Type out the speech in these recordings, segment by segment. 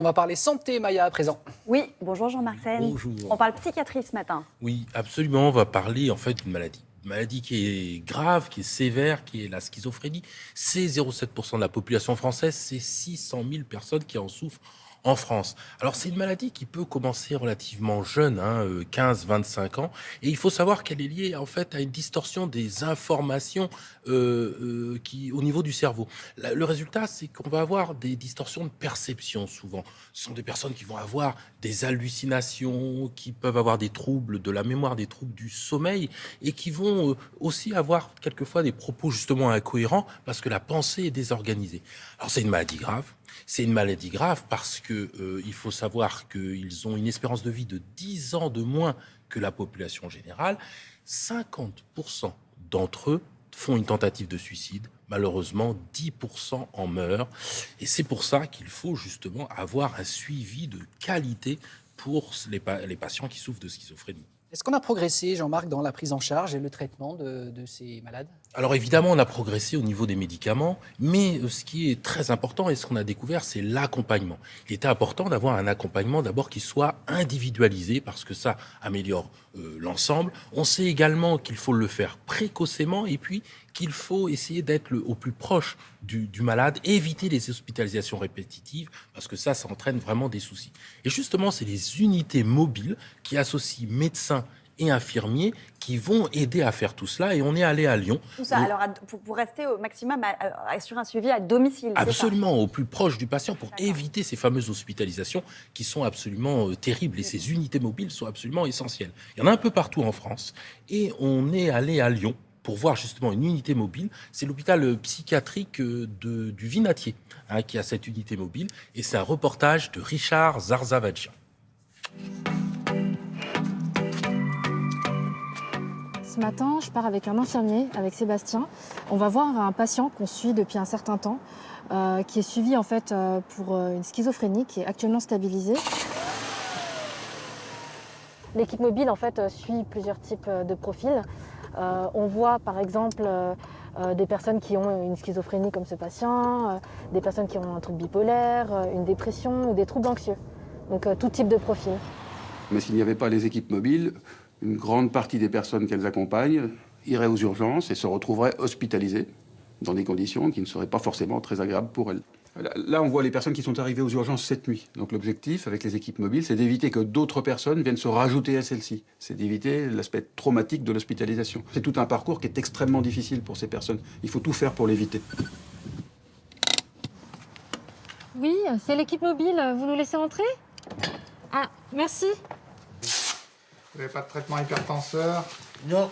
On va parler santé, Maya, à présent. Oui, bonjour Jean-Marc Sen. Bonjour. On parle psychiatrie ce matin. Oui, absolument. On va parler en fait d'une maladie. Une maladie qui est grave, qui est sévère, qui est la schizophrénie. C'est 0,7% de la population française, c'est 600 000 personnes qui en souffrent en France. Alors c'est une maladie qui peut commencer relativement jeune, 15-25 ans, et il faut savoir qu'elle est liée en fait à une distorsion des informations au niveau du cerveau. Le résultat, c'est qu'on va avoir des distorsions de perception souvent. Ce sont des personnes qui vont avoir des hallucinations, qui peuvent avoir des troubles de la mémoire, des troubles du sommeil, et qui vont aussi avoir quelquefois des propos justement incohérents parce que la pensée est désorganisée. Alors c'est une maladie grave. C'est une maladie grave parce que il faut savoir qu'ils ont une espérance de vie de 10 ans de moins que la population générale. 50% d'entre eux font une tentative de suicide. Malheureusement, 10% en meurent. Et c'est pour ça qu'il faut justement avoir un suivi de qualité pour les patients qui souffrent de schizophrénie. Est-ce qu'on a progressé, Jean-Marc, dans la prise en charge et le traitement de ces malades ? Alors évidemment, on a progressé au niveau des médicaments, mais ce qui est très important et ce qu'on a découvert, c'est l'accompagnement. Il était important d'avoir un accompagnement d'abord qui soit individualisé parce que ça améliore l'ensemble. On sait également qu'il faut le faire précocement et puis qu'il faut essayer d'être au plus proche du malade, éviter les hospitalisations répétitives parce que ça entraîne vraiment des soucis. Et justement, c'est les unités mobiles qui associent médecins et infirmiers qui vont aider à faire tout cela. Et on est allé à Lyon. Tout ça, alors pour rester au maximum sur un suivi à domicile. Absolument, au plus proche du patient pour éviter ces fameuses hospitalisations qui sont absolument terribles. Et ces unités mobiles sont absolument essentielles. Il y en a un peu partout en France. Et on est allé à Lyon pour voir justement une unité mobile. C'est l'hôpital psychiatrique du Vinatier qui a cette unité mobile. Et c'est un reportage de Richard Zarzavadjian. Ce matin, je pars avec un infirmier, avec Sébastien. On va voir un patient qu'on suit depuis un certain temps, qui est suivi en fait pour une schizophrénie, qui est actuellement stabilisée. L'équipe mobile en fait suit plusieurs types de profils. On voit par exemple des personnes qui ont une schizophrénie comme ce patient, des personnes qui ont un trouble bipolaire, une dépression ou des troubles anxieux. Donc tout type de profil. Mais s'il n'y avait pas les équipes mobiles, une grande partie des personnes qu'elles accompagnent iraient aux urgences et se retrouveraient hospitalisées dans des conditions qui ne seraient pas forcément très agréables pour elles. Là, on voit les personnes qui sont arrivées aux urgences cette nuit. Donc l'objectif, avec les équipes mobiles, c'est d'éviter que d'autres personnes viennent se rajouter à celles-ci. C'est d'éviter l'aspect traumatique de l'hospitalisation. C'est tout un parcours qui est extrêmement difficile pour ces personnes. Il faut tout faire pour l'éviter. Oui, c'est l'équipe mobile. Vous nous laissez entrer ? Ah, merci. Vous n'avez pas de traitement hypertenseur? Non,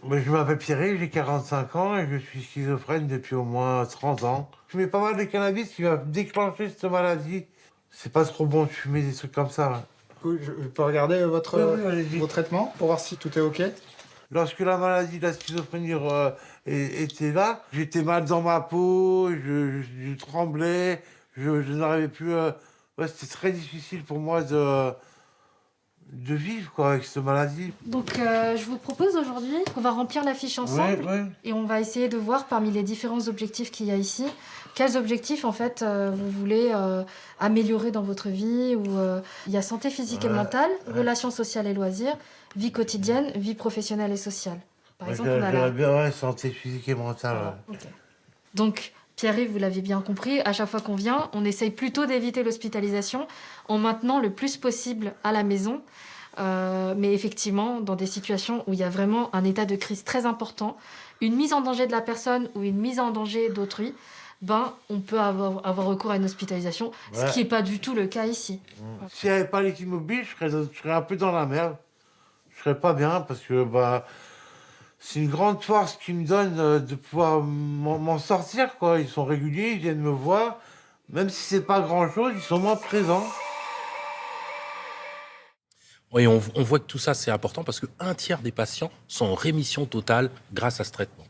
mais je m'appelle Pierre, j'ai 45 ans et je suis schizophrène depuis au moins 30 ans. Je mets pas mal de cannabis qui va déclencher cette maladie. C'est pas trop bon de fumer des trucs comme ça. Du coup, je peux regarder vos traitements pour voir si tout est OK? Lorsque la maladie de la schizophrénie était là, j'étais mal dans ma peau, je tremblais, je n'arrivais plus... Ouais, c'était très difficile pour moi de vivre quoi, avec cette maladie. Donc je vous propose aujourd'hui qu'on va remplir la fiche ensemble et on va essayer de voir parmi les différents objectifs qu'il y a ici, quels objectifs en fait vous voulez améliorer dans votre vie. Il y a santé physique et mentale, relations sociales et loisirs, vie quotidienne, vie professionnelle et sociale. Par exemple, on a j'aurais bien santé physique et mentale. Okay. Donc Pierre-Yves, vous l'avez bien compris, à chaque fois qu'on vient, on essaye plutôt d'éviter l'hospitalisation en maintenant le plus possible à la maison. Mais effectivement, dans des situations où il y a vraiment un état de crise très important, une mise en danger de la personne ou une mise en danger d'autrui, on peut avoir recours à une hospitalisation, ce qui n'est pas du tout le cas ici. S'il n'y avait pas l'équipe mobile, je serais un peu dans la merde. Je serais pas bien parce que c'est une grande force qui me donne de pouvoir m'en sortir, quoi. Ils sont réguliers, ils viennent me voir. Même si c'est pas grand-chose, ils sont moins présents. Oui, on voit que tout ça, c'est important parce qu'un tiers des patients sont en rémission totale grâce à ce traitement.